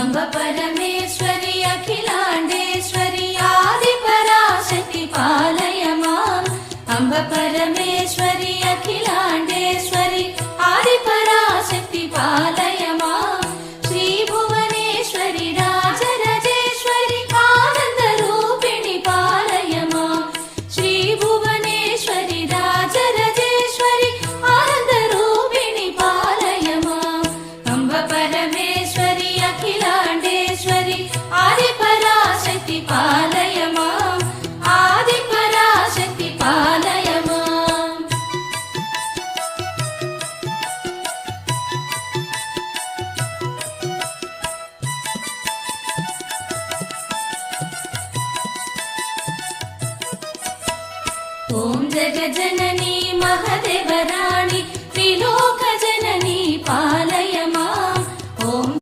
अम्ब परमेश्वरि अखिलाण्डेश्वरि आदिपराशक्ति पालय माम् अम्ब परमेश्वरि अखिलाण्डेश्वरि आदिपराशक्ति पालय माम् श्री भुवनेश्वरि राजराजेश्वरि आनन्दरूपिणि पालय माम् श्री भुवनेश्वरि राजराजेश्वरि आनन्दरूपिणि पालय माम् अम्ब परमेश्वरि अखिलाण्डेश्वरि आदिपराशक्ति पालय माम् आदिपराशक्ति पालय माम् ॐ जगज्जननी महदेवराणि त्रिलोक